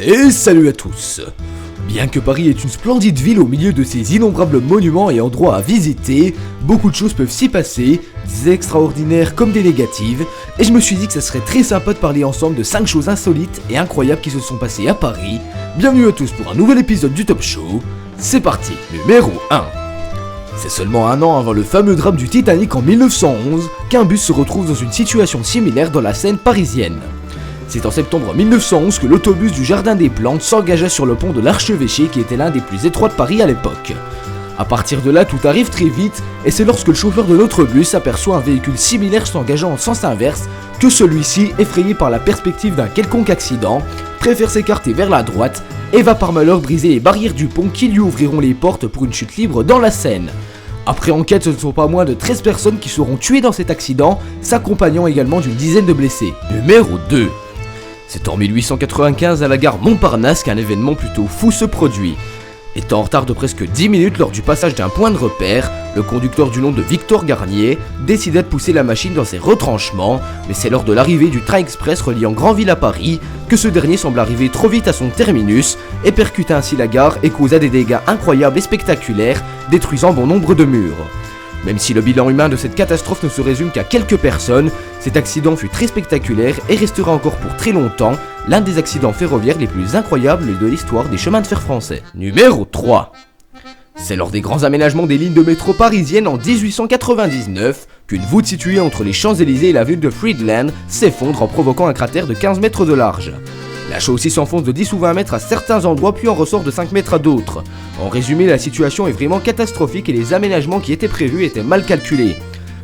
Et salut à tous. Bien que Paris est une splendide ville au milieu de ses innombrables monuments et endroits à visiter, beaucoup de choses peuvent s'y passer, des extraordinaires comme des négatives, et je me suis dit que ça serait très sympa de parler ensemble de 5 choses insolites et incroyables qui se sont passées à Paris. Bienvenue à tous pour un nouvel épisode du Top Show. C'est parti, numéro 1. C'est seulement un an avant le fameux drame du Titanic en 1911 qu'un bus se retrouve dans une situation similaire dans la Seine parisienne. C'est en septembre 1911 que l'autobus du Jardin des Plantes s'engagea sur le pont de l'Archevêché qui était l'un des plus étroits de Paris à l'époque. A partir de là, tout arrive très vite et c'est lorsque le chauffeur de notre bus aperçoit un véhicule similaire s'engageant en sens inverse que celui-ci, effrayé par la perspective d'un quelconque accident, préfère s'écarter vers la droite et va par malheur briser les barrières du pont qui lui ouvriront les portes pour une chute libre dans la Seine. Après enquête, ce ne sont pas moins de 13 personnes qui seront tuées dans cet accident, s'accompagnant également d'une dizaine de blessés. Numéro 2. C'est en 1895 à la gare Montparnasse qu'un événement plutôt fou se produit. Étant en retard de presque 10 minutes lors du passage d'un point de repère, le conducteur du nom de Victor Garnier décida de pousser la machine dans ses retranchements, mais c'est lors de l'arrivée du train express reliant Granville à Paris que ce dernier semble arriver trop vite à son terminus et percuta ainsi la gare et causa des dégâts incroyables et spectaculaires, détruisant bon nombre de murs. Même si le bilan humain de cette catastrophe ne se résume qu'à quelques personnes, cet accident fut très spectaculaire et restera encore pour très longtemps l'un des accidents ferroviaires les plus incroyables de l'histoire des chemins de fer français. Numéro 3. C'est lors des grands aménagements des lignes de métro parisiennes en 1899 qu'une voûte située entre les Champs-Élysées et la ville de Friedland s'effondre en provoquant un cratère de 15 mètres de large. La chaussée s'enfonce de 10 ou 20 mètres à certains endroits puis en ressort de 5 mètres à d'autres. En résumé, la situation est vraiment catastrophique et les aménagements qui étaient prévus étaient mal calculés.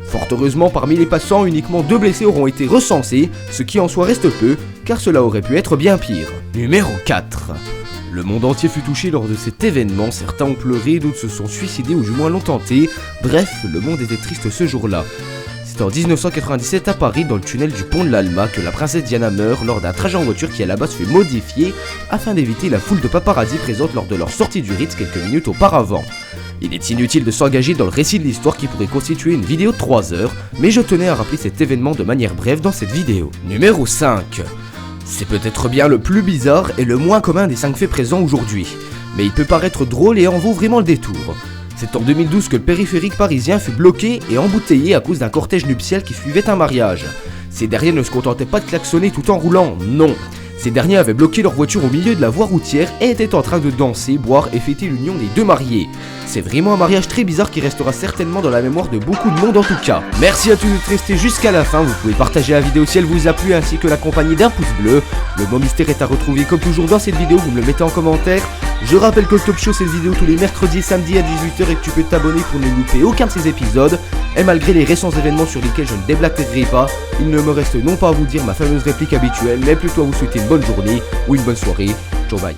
Fort heureusement, parmi les passants, uniquement 2 blessés auront été recensés, ce qui en soi reste peu, car cela aurait pu être bien pire. Numéro 4. Le monde entier fut touché lors de cet événement, certains ont pleuré, d'autres se sont suicidés ou du moins l'ont tenté, bref, le monde était triste ce jour-là. C'est en 1997 à Paris, dans le tunnel du pont de l'Alma, que la princesse Diana meurt lors d'un trajet en voiture qui à la base fut modifié afin d'éviter la foule de paparazzi présente lors de leur sortie du Ritz quelques minutes auparavant. Il est inutile de s'engager dans le récit de l'histoire qui pourrait constituer une vidéo de 3 heures, mais je tenais à rappeler cet événement de manière brève dans cette vidéo. Numéro 5. C'est peut-être bien le plus bizarre et le moins commun des 5 faits présents aujourd'hui, mais il peut paraître drôle et en vaut vraiment le détour. C'est en 2012 que le périphérique parisien fut bloqué et embouteillé à cause d'un cortège nuptial qui suivait un mariage. Ces derniers ne se contentaient pas de klaxonner tout en roulant, non. Ces derniers avaient bloqué leur voiture au milieu de la voie routière et étaient en train de danser, boire et fêter l'union des deux mariés. C'est vraiment un mariage très bizarre qui restera certainement dans la mémoire de beaucoup de monde en tout cas. Merci à tous d'être restés jusqu'à la fin, vous pouvez partager la vidéo si elle vous a plu ainsi que l'accompagner d'un pouce bleu. Le mot mystère est à retrouver comme toujours dans cette vidéo, vous me le mettez en commentaire. Je rappelle que le Top Show c'est une vidéo tous les mercredis et samedis à 18h et que tu peux t'abonner pour ne louper aucun de ces épisodes. Et malgré les récents événements sur lesquels je ne déblatérerai pas, il ne me reste non pas à vous dire ma fameuse réplique habituelle, mais plutôt à vous souhaiter une bonne journée ou une bonne soirée. Ciao bye.